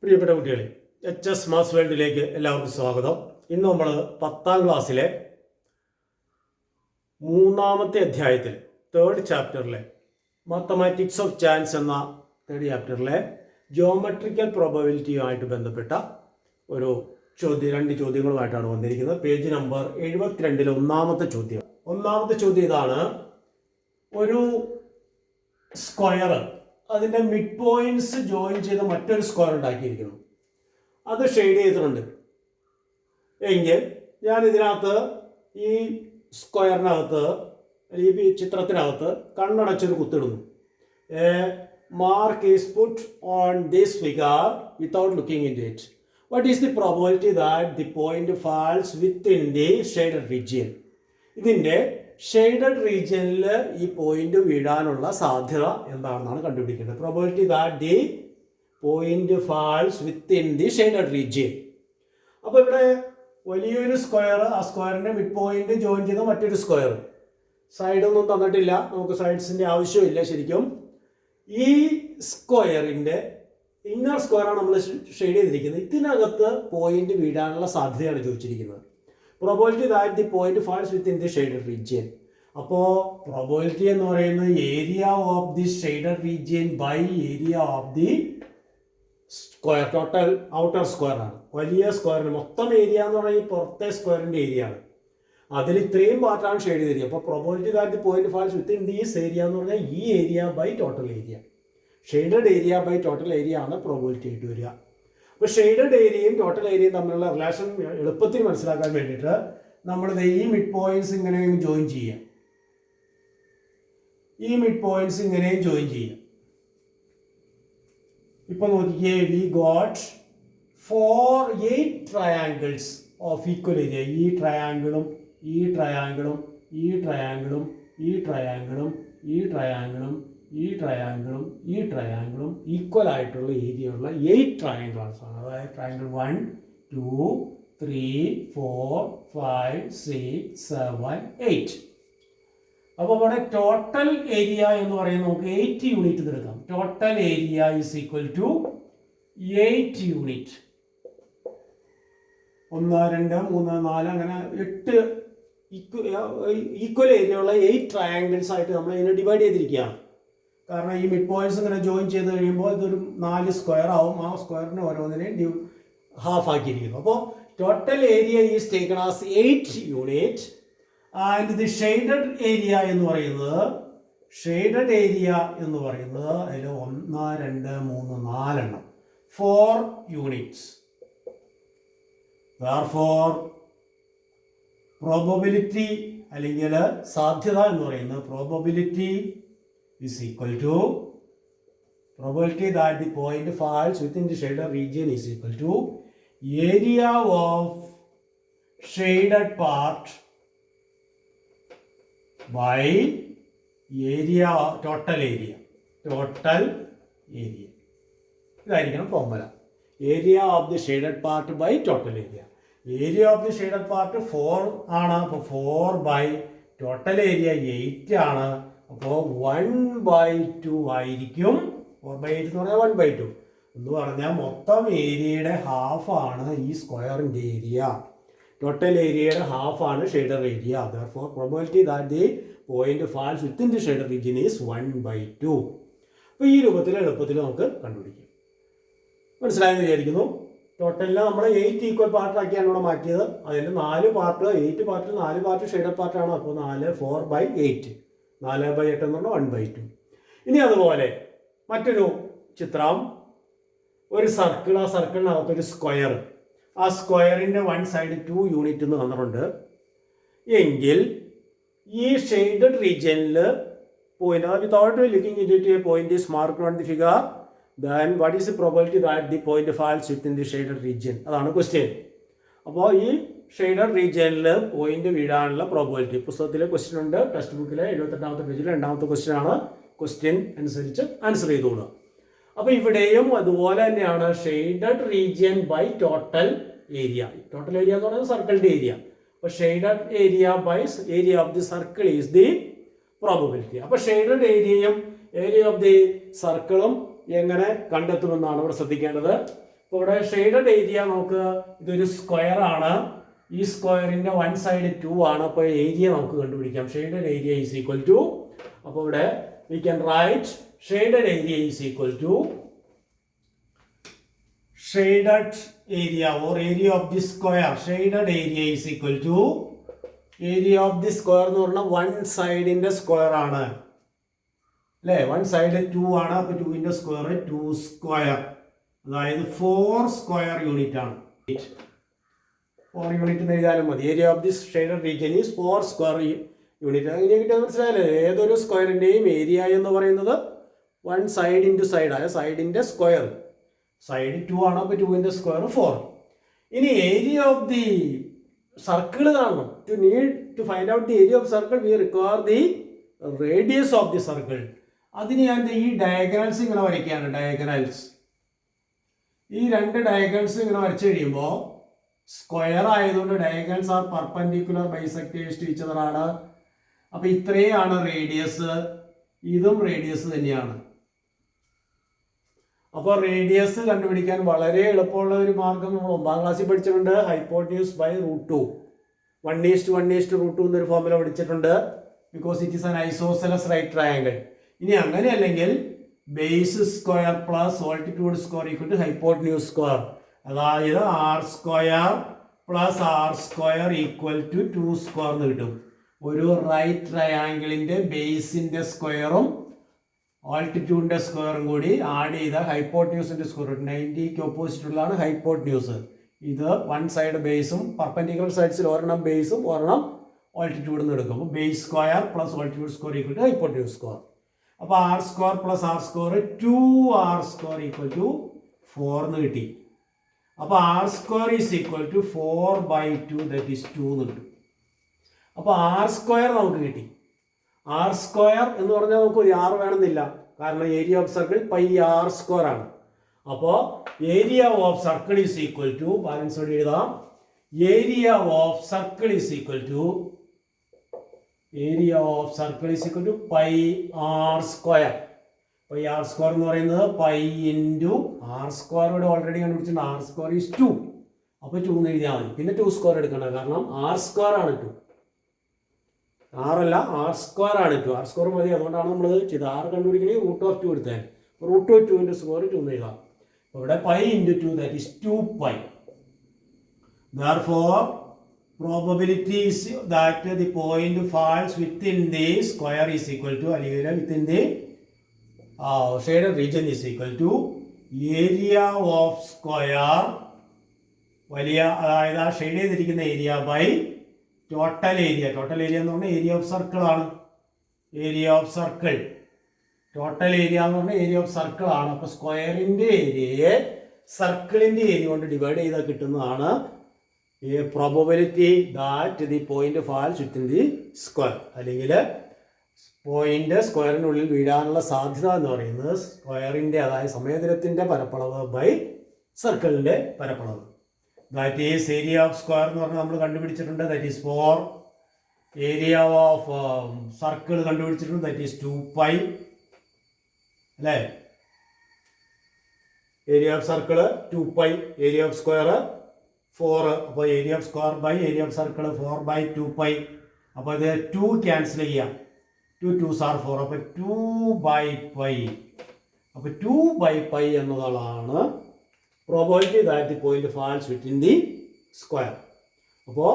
പ്രിയപ്പെട്ട കുട്ടികളെ, HS maths വേൾഡിലേക്ക് എല്ലാവർക്കും സ്വാഗതം. ഇന്ന് നമ്മൾ 10ാം ക്ലാസ്സിലെ 3ാമത്തെ അധ്യായത്തിൽ തേർഡ് ചാപ്റ്ററിലെ മാത്തമാറ്റിക്സ് ഓഫ് ചാൻസ് എന്ന തേർഡ് ചാപ്റ്ററിലെ ജിയോമെട്രിക്കൽ പ്രോബബിലിറ്റിയുമായിട്ട് ബന്ധപ്പെട്ട ഒരു രണ്ട് ചോദ്യങ്ങളുമായിട്ടാണ് വന്നിരിക്കുന്നത്. പേജ് നമ്പർ 72 ഒന്നാമത്തെ ചോദ്യം. ഒന്നാമത്തെ ചോദ്യം ഇതാണ്: ഒരു സ്ക്വയർ അതിൻ്റെ മിഡ് പോയിന്റ്സ് ജോയിൻ ചെയ്ത് മറ്റൊരു സ്ക്വയർ ഉണ്ടാക്കിയിരിക്കുന്നു. അത് ഷെയ്ഡ് ചെയ്തിട്ടുണ്ട് എങ്കിൽ ഞാൻ ഇതിനകത്ത് ഈ സ്ക്വയറിനകത്ത് ഈ ചിത്രത്തിനകത്ത് കണ്ണടച്ചൊരു കുത്തിടുന്നു. Mark is put on this figure without looking in it. What is the probability that the point falls within the shaded region? ഇതിൻ്റെ ഷെയ്ഡഡ് റീജിയനിൽ ഈ പോയിന്റ് വീഴാനുള്ള സാധ്യത എന്താണെന്നാണ് കണ്ടുപിടിക്കേണ്ടത്. Probability that the point falls within the shaded region. അപ്പോൾ ഇവിടെ വലിയൊരു സ്ക്വയർ, ആ സ്ക്വയറിൻ്റെ മിഡ് പോയിന്റ് ജോയിൻ ചെയ്ത മറ്റൊരു സ്ക്വയർ. സൈഡൊന്നും തന്നിട്ടില്ല, നമുക്ക് സൈഡ്സിൻ്റെ ആവശ്യമില്ല. ശരിക്കും ഈ സ്ക്വയറിൻ്റെ ഇന്നർ സ്ക്വയറാണ് നമ്മൾ ഷെയ്ഡ് ചെയ്തിരിക്കുന്നത്. ഇതിനകത്ത് പോയിന്റ് വീഴാനുള്ള സാധ്യതയാണ് ചോദിച്ചിരിക്കുന്നത്. Probability that the point falls within the shaded region. അപ്പോൾ പ്രോബബിലിറ്റി എന്ന് പറയുന്നത് area of the shaded region by area of the square, total outer square ആണ്. വലിയ സ്ക്വയറിന് മൊത്തം ഏരിയ എന്ന് പറയുന്നത് പുറത്തെ സ്ക്വയറിൻ്റെ ഏരിയ ആണ്. അതിൽ ഇത്രയും പാർട്ടാണ് ഷെയ്ഡ് ചെയ്തിരിക്കുക. അപ്പോൾ probability that the point falls within these area എന്ന് പറഞ്ഞാൽ ഈ area by total area, shaded area by total area ആണ് പ്രോബബിലിറ്റി ആയിട്ട് വരിക. അപ്പോൾ ഷെയ്ഡഡ് ഏരിയയും ടോട്ടൽ ഏരിയയും തമ്മിലുള്ള റിലേഷൻ എളുപ്പത്തിൽ മനസ്സിലാക്കാൻ വേണ്ടിയിട്ട് നമ്മൾ ഈ മിഡ് പോയിന്റ്സ് ഇങ്ങനെയും ജോയിൻ ചെയ്യാം. ഈ മിഡ് പോയിന്റ്സ് ഇങ്ങനെയും ജോയിൻ ചെയ്യാം. ഇപ്പൊ നോക്കിക്കേ, we got 8 triangles of equal area. ഈ ട്രയാങ്കിളും ഈ ട്രയാങ്കിളും ഈ ട്രയാങ്കിളും ഈ ട്രയാങ്കിളും ഈ ട്രയാങ്കിളും ഈ ട്രയാങ്കിളും ഈ ട്രയാങ്കിളും ഈക്വൽ ആയിട്ടുള്ള ഏരിയ ഉള്ള 8 ട്രയാങ്കിൾസ് ആണ്. അതായത് ട്രയാങ്കിൾ 1 2 3 4 5 6 7 8. അപ്പോൾ ഇവിടെ ടോട്ടൽ ഏരിയ എന്ന് പറയുന്നത് നമുക്ക് 8 യൂണിറ്റ് എടുക്കാം. Total area is equal to 8 unit. 1 2 3 4 അങ്ങനെ 8 ഈക്വൽ ഏരിയ ഉള്ള 8 ട്രയാങ്കിൾസ് ആയിട്ട് നമ്മൾ ഇതിനെ ഡിവൈഡ് ചെയ്തിരിക്കുകയാണ്. കാരണം ഈ മിഡ് പോയിന്റ്സ് ഇങ്ങനെ ജോയിൻ ചെയ്ത് കഴിയുമ്പോൾ ഇതൊരു 4 സ്ക്വയർ ആവും. ആ സ്ക്വയറിന് ഓരോന്നിനെയും ഹാഫ് ആക്കിയിരിക്കുന്നു. അപ്പോൾ total area is taken as 8 unit. And the shaded area എന്ന് പറയുന്നത് അതിൽ 1 2 3 4 എണ്ണം, 4 യൂണിറ്റ്സ്. Therefore പ്രോബബിലിറ്റി അല്ലെങ്കിൽ സാധ്യത എന്ന് പറയുന്നത് probability is equal to probability that the point falls within the shaded region is equal to area of shaded part by area total area. ഇതായിരിക്കണം formula. Area of the shaded part by total area. Area of the shaded part 4 ആണ്. അപ്പോൾ 4 by total area 8 ആണ്. അപ്പോൾ 1/2 ആയിരിക്കും. 4/8 എന്ന് പറഞ്ഞാൽ 1/2 എന്ന് പറഞ്ഞാൽ മൊത്തം ഏരിയയുടെ ഹാഫാണ് ഈ സ്ക്വയറിൻ്റെ ഏരിയ. ടോട്ടൽ ഏരിയയുടെ ഹാഫാണ് shaded area. Therefore probability that the point falls within the shaded region is 1/2. അപ്പോൾ ഈ രൂപത്തിൽ എളുപ്പത്തിൽ നമുക്ക് കണ്ടുപിടിക്കാം. മനസ്സിലായെന്ന് വിചാരിക്കുന്നു. ടോട്ടലിൽ നമ്മൾ 8 ഈക്വൽ പാർട്ടാക്കിയാണ് ഇവിടെ മാറ്റിയത്. അതിൽ 4 പാർട്ട്, 8 പാർട്ടിൽ 4 പാർട്ട് ഷെയ്ഡഡ് പാർട്ടാണ്. അപ്പോൾ 4/8 4/8 എന്ന് പറഞ്ഞാൽ 1/2. ഇനി അതുപോലെ മറ്റൊരു ചിത്രം, ഒരു സർക്കിൾ, ആ സർക്കിളിനകത്തൊരു സ്ക്വയർ, ആ സ്ക്വയറിൻ്റെ 1 സൈഡ് 2 യൂണിറ്റ് എന്ന് തന്നിട്ടുണ്ട് എങ്കിൽ ഈ ഷെയ്ഡഡ് റീജിയനിൽ point without looking into A point is marked on the figure, then what is the probability that the point falls within the shaded region? അതാണ് ക്വസ്റ്റ്യൻ. അപ്പോൾ ഈ ഷെയ്ഡഡ് റീജിയനിൽ പോയിന്റ് വീഴാനുള്ള പ്രോബബിലിറ്റി പുസ്തകത്തിലെ ക്വസ്റ്റ്യൻ ഉണ്ട്. ടെക്സ്റ്റ് ബുക്കിലെ 78ാമത്തെ പേജിൽ 2ാമത്തെ ക്വസ്റ്റ്യൻ ആണ്. ക്വസ്റ്റ്യൻ അനുസരിച്ച് ആൻസർ ചെയ്തോളുക. അപ്പോൾ ഇവിടെയും അതുപോലെ തന്നെയാണ്. Shaded region by total area. Total area എന്ന് പറയുന്നത് സർക്കിളിൻ്റെ ഏരിയ. അപ്പോൾ shaded area by area of the circle is the probability. അപ്പോൾ ഷെയ്ഡഡ് ഏരിയയും ഏരിയ ഓഫ് ദി സർക്കിളും എങ്ങനെ കണ്ടെത്തുമെന്നാണ് ഇവിടെ ശ്രദ്ധിക്കേണ്ടത്. അപ്പോൾ ഇവിടെ ഷെയ്ഡഡ് ഏരിയ നമുക്ക് ഇതൊരു സ്ക്വയർ ആണ്. ഈ സ്ക്വയറിന്റെ വൺ സൈഡ് 2 ആണ്. അപ്പോൾ ഏരിയ നമുക്ക് കണ്ടുപിടിക്കാം. Shaded area is equal to, അപ്പോൾ ഇവിടെ we can write shaded area is equal to shaded area or area of the square. Shaded area is equal to area of the square എന്ന് പറഞ്ഞാൽ one സൈഡിന്റെ square ആണ് അല്ലേ. One side 2 ആണ്. അപ്പോൾ 2ന്റെ square 2 square, അതായത് 4 square unit ആണ്. 4 unit എഴുതാനും മതി. Area of the shaded region is 4 square unit. അങ്ങനെ കിട്ടിയാൽ മനസ്സിലായല്ലേ, ഏതൊരു സ്ക്വയറിൻ്റെയും ഏരിയ എന്ന് പറയുന്നത് വൺ സൈഡ് ഇൻറ്റു സൈഡ് ആയ സൈഡിൻ്റെ സ്ക്വയർ. സൈഡ് 2 ആണ്. അപ്പോൾ 2ന്റെ സ്ക്വയർ 4. ഇനി ഏരിയ ഓഫ് ദി സർക്കിൾ കാണണം. To find out the area of circle we require the radius of the circle. അതിന് ഞാൻ ഈ ഡയഗണൽസ് ഇങ്ങനെ വരയ്ക്കുകയാണ്. ഡയഗണൽസ്, ഈ രണ്ട് ഡയഗണൽസ് ഇങ്ങനെ വരച്ചു കഴിയുമ്പോൾ സ്ക്വയർ ആയതുകൊണ്ട് diagonals are perpendicular bisectors to each other ആണ്. അപ്പോൾ ഇത്രയാണ് റേഡിയസ്, ഇതും റേഡിയസ് തന്നെയാണ്. അപ്പോൾ റേഡിയസ് കണ്ടുപിടിക്കാൻ വളരെ എളുപ്പമുള്ള ഒരു മാർഗം നമ്മൾ 9ാം ക്ലാസ്സിൽ പഠിച്ചിട്ടുണ്ട്. ഹൈപ്പോട്യൂസ് ബൈ √2, 1:1:√2 എന്നൊരു ഫോർമുല പഠിച്ചിട്ടുണ്ട്. Because it is an isosceles right triangle. ഇനി അങ്ങനെ അല്ലെങ്കിൽ base square plus altitude square equal to hypotenuse square, അതായത് r square plus r square equal to 2 square എന്ന് കിട്ടും. ഒരു റൈറ്റ് ട്രയാങ്കിളിന്റെ ബേസിന്റെ സ്ക്വയറും ആൾട്ടിറ്റ്യൂഡിന്റെ സ്ക്വയറും കൂടി ആഡ് ചെയ്ത ഹൈപ്പോട്യൂസിന്റെ സ്ക്വയർ 90ക്ക് ഓപ്പോസിറ്റ് ഉള്ളതാണ് ഹൈപ്പോട്യൂസ്. ഇത് വൺ സൈഡ് ബേസും പെർപെൻഡിക്കുലർ സൈഡ്സിൽ ഒരെണ്ണം ബേസും ഒരെണ്ണം ആൾട്ടിറ്റ്യൂഡ് എന്ന് എടുക്കും. അപ്പോൾ base square plus altitude square equal to hypotenuse square. അപ്പോൾ r square plus r square 2r square equal to 4 എന്ന് കിട്ടി. അപ്പോൾ r square is equal to 4/2 that is 2 എന്ന് കിട്ടും. അപ്പോൾ r സ്ക്വയർ നമുക്ക് കിട്ടി. r സ്ക്വയർ എന്ന് പറഞ്ഞാൽ നമുക്ക് ഒരു r വേണമെന്നില്ല, കാരണം area of circle πr square ആണ്. അപ്പോൾ area of circle is equal to, balance ഓടി എഴുതാം, area of circle is equal to πr square. πr square എന്ന് പറയുന്നത് π ഇൻറ്റു r സ്ക്വയർ ഇവിടെ ഓൾറെഡി കണ്ടുപിടിച്ചിട്ടുണ്ട്. r square is 2. അപ്പോൾ 2 എന്ന് എഴുതിയാൽ മതി. പിന്നെ 2 സ്ക്വയർ എടുക്കണം, കാരണം r സ്ക്വയർ ആണ് 2, r അല്ല r സ്ക്വയർ ആണ് 2. r സ്ക്വയർ മതി, അതുകൊണ്ടാണ് നമ്മൾ ചെയ്ത് r കണ്ടുപിടിക്കണമെങ്കിൽ √2 എടുത്തത്. √2ന്റെ സ്ക്വയർ 2 എന്ന് എഴുതാം. ഇവിടെ π into 2 that is 2π. Therefore probability is that the point falls within the square is equal to, അല്ലെങ്കിൽ within the shaded region is equal to area of square, വലിയ അതായത് ആ ഷെയ്ഡ് ചെയ്തിരിക്കുന്ന area by total area. Total area എന്ന് പറഞ്ഞാൽ area of circle ആണ്. Area of circle, total area എന്ന് പറഞ്ഞാൽ ഏരിയ ഓഫ് സർക്കിൾ ആണ്. അപ്പോൾ സ്ക്വയറിന്റെ ഏരിയയെ സർക്കിളിന്റെ ഏരിയ കൊണ്ട് ഡിവൈഡ് ചെയ്താൽ കിട്ടുന്നതാണ് probability that the point falls within the square, അല്ലെങ്കിൽ പോയിന്റ് സ്ക്വയറിനുള്ളിൽ വീഴാനുള്ള സാധ്യത എന്ന് പറയുന്നത് സ്ക്വയറിന്റെ, അതായത് സമയതലത്തിന്റെ പരപ്പളവ് ബൈ സർക്കിളിന്റെ പരപ്പളവ്. That is area of square എന്ന് പറഞ്ഞാൽ നമ്മൾ കണ്ടുപിടിച്ചിട്ടുണ്ട്, that is 4. Area of circle കണ്ടുപിടിച്ചിട്ടുണ്ട്, ദാറ്റ് ഈസ് 2π അല്ലേ. Area of circle 2π, area of square 4. അപ്പോൾ area of square by area of circle 4/2π. അപ്പോൾ ഇത് 2 ക്യാൻസൽ ചെയ്യാം, 2 2s are 4. അപ്പോൾ 2/π. അപ്പോൾ 2/π എന്നതാണ് probability that the point falls within the square. അപ്പോൾ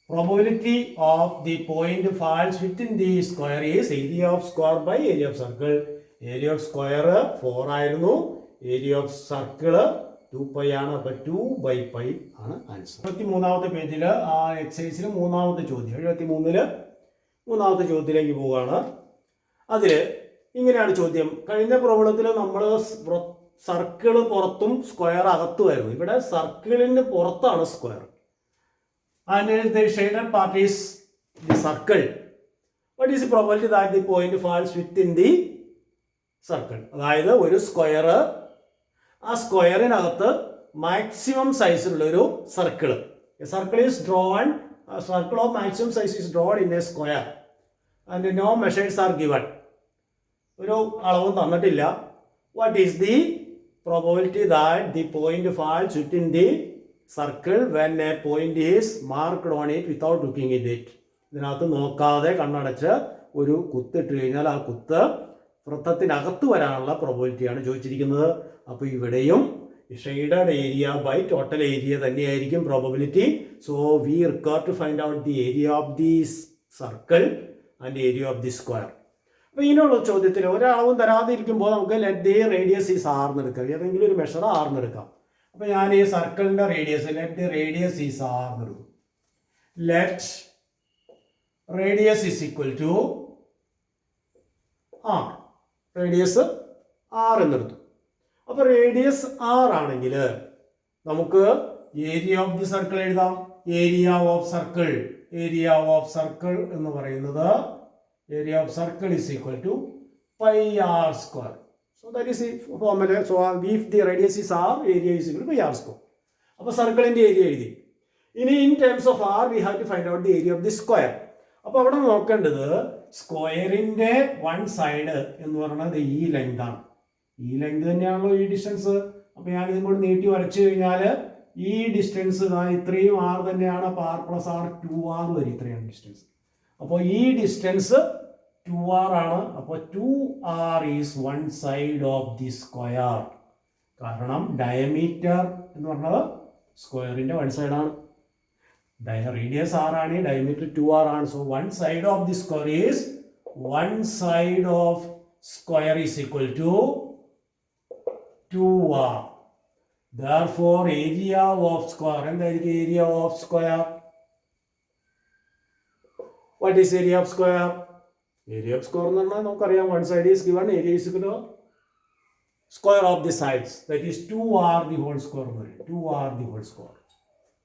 probability of the point falls within the square is area of square by area of circle. Area of square 4 ആയിരുന്നു, area of circle 2π ആണ്. അപ്പോൾ 2/π ആണ് answer. 73ാമത്തെ പേജിൽ ആ എക്സസൈസിൽ 3ാമത്തെ ചോദ്യം, 73ൽ 3ാമത്തെ ചോദ്യത്തിലേക്ക് പോവുകയാണ്. അതിൽ ഇങ്ങനെയാണ് ചോദ്യം. കഴിഞ്ഞ പ്രോബ്ലത്തിൽ നമ്മൾ സർക്കിള് പുറത്തും സ്ക്വയർ അകത്തുമായിരുന്നു. ഇവിടെ സർക്കിളിന് പുറത്താണ് square. And the shaded part is the circle. What is the probability that the point falls within the circle? അതായത് ഒരു സ്ക്വയർ, ആ സ്ക്വയറിനകത്ത് മാക്സിമം സൈസിലുള്ളൊരു circle. Circle is drawn, circle of maximum size is drawn in a square and no measures are given. ഒരു അളവും തന്നിട്ടില്ല. What is the probability that the point falls within the circle when a point is marked on it without looking at it. ഇതിനകത്ത് നോക്കാതെ കണ്ണടച്ച് ഒരു കുത്തിട്ട് കഴിഞ്ഞാൽ ആ കുത്ത് വൃത്തത്തിനകത്ത് വരാനുള്ള പ്രോബബിലിറ്റിയാണ് ചോദിച്ചിരിക്കുന്നത്. അപ്പോൾ ഇവിടെയും shaded area by total area തന്നെയായിരിക്കും probability. So we require to find out the area of the circle and area of the square. അപ്പോൾ ഇങ്ങനെയുള്ള ചോദ്യത്തിൽ ഒരളവും തരാതെ ഇരിക്കുമ്പോൾ നമുക്ക് let the radius is r എന്ന് എടുക്കാം, ഏതെങ്കിലും ഒരു മെഷർ ആർ എന്ന് എടുക്കാം. അപ്പോൾ ഞാൻ ഈ സർക്കിളിൻ്റെ radius let the radius is r എന്ന് എടുക്കും. Let radius is equal to r, radius r എന്നെടുത്തു. അപ്പോൾ റേഡിയസ് ആർ ആണെങ്കിൽ നമുക്ക് ഏരിയ ഓഫ് ദി സർക്കിൾ എഴുതാം. Area of circle, area of circle എന്ന് പറയുന്നത് area of circle is equal to pi r square. So that is the formula. So if the radius is r, area is equal to pi r square. അപ്പോൾ സർക്കിളിൻ്റെ area എഴുതി. ഇനി in terms of r we have to find out the area of the square. അപ്പോൾ അവിടെ നോക്കേണ്ടത് സ്ക്വയറിൻ്റെ one side എന്ന് പറയുന്നത് ഈ ലെങ്ത് ആണ്. ഈ ലെങ്ത് തന്നെയാണല്ലോ ഈ ഡിസ്റ്റൻസ്. അപ്പോൾ ഞാൻ ഇതും കൂടി നീട്ടി വരച്ചു കഴിഞ്ഞാൽ ഈ ഡിസ്റ്റൻസ് ഇത്രയും ആർ തന്നെയാണ്. അപ്പോൾ ആർ പ്ലസ് ആർ 2r വരും, ഇത്രയാണ് ഡിസ്റ്റൻസ്. അപ്പോൾ ഈ ഡിസ്റ്റൻസ് 2r ആണ്. അപ്പോൾ 2r is one side of the square. കാരണം ഡയമീറ്റർ എന്ന് പറഞ്ഞത് സ്ക്വയറിൻ്റെ വൺ സൈഡാണ്. റേഡിയസ് ആർ ആണ്, ഡയമീറ്റർ 2r ആണ്. So one side of the square is one side of square is equal to 2r. Therefore area of square എന്തായിരിക്കും? Area of square. What is area of square? Area of square എന്ന് പറഞ്ഞാൽ നമുക്കറിയാം, one side is given, area is equal to square of the sides, that is 2r the whole square എന്ന് പറയും. 2r the whole square.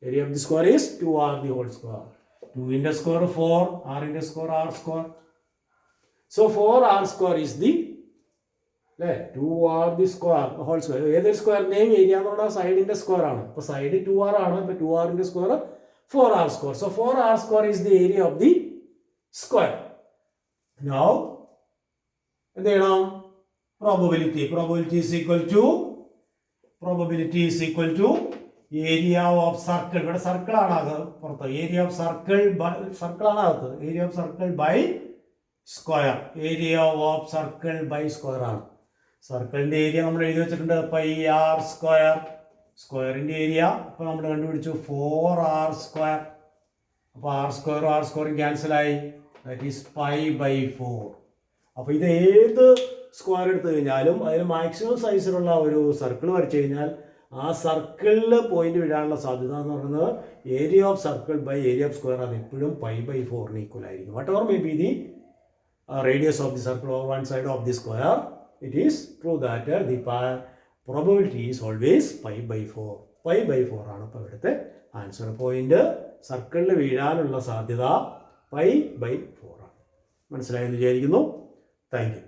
Area of the square is 2r the whole square. 2 into square 4, r into square r square. So 4r square is the 2r the square whole square. ഏതൊരു സ്ക്വയറിൻ്റെയും area എന്ന് പറഞ്ഞാൽ സൈഡിൻ്റെ square ആണ്. അപ്പോൾ side 2r ആണ്. അപ്പോൾ 2r into square 4r square. So 4r square is the area of the square. Now എന്ത് ചെയ്യണം? probability is equal to area of circle. ഇവിടെ സർക്കിൾ ആണ് അത് പുറത്ത്. ഏരിയ ഓഫ് സർക്കിൾ ആണ് അകത്ത്. Area of circle by square. Area of circle by square ആണ്. സർക്കിളിന്റെ ഏരിയ നമ്മൾ എഴുതി വെച്ചിട്ടുണ്ട് പൈ ആർ സ്ക്വയർ. സ്ക്വയറിന്റെ ഏരിയ ഇപ്പോൾ നമ്മൾ കണ്ടുപിടിച്ചു 4r സ്ക്വയർ. അപ്പോൾ ആർ സ്ക്വയറും ക്യാൻസലായി. That is pi by 4. അപ്പോൾ ഇത് ഏത് സ്ക്വയർ എടുത്തു കഴിഞ്ഞാലും അതിൽ മാക്സിമം സൈസിലുള്ള ഒരു സർക്കിൾ വരച്ചു കഴിഞ്ഞാൽ ആ സർക്കിളിൽ പോയിന്റ് വിടാനുള്ള സാധ്യത എന്ന് പറയുന്നത് area of circle by area of square അത് എപ്പോഴും പൈ ബൈ 4 ഈക്വൽ ആയിരിക്കും. Whatever may be the radius of the circle or one side of the square, it is true that the probability is always pi by 4. pi by 4 ആണ് ഇപ്പോൾ ഇവിടുത്തെ answer. Point സർക്കിളിൽ വീഴാനുള്ള സാധ്യത pi by 4 ആണ്. മനസ്സിലായെന്ന് വിചാരിക്കുന്നു. Thank you.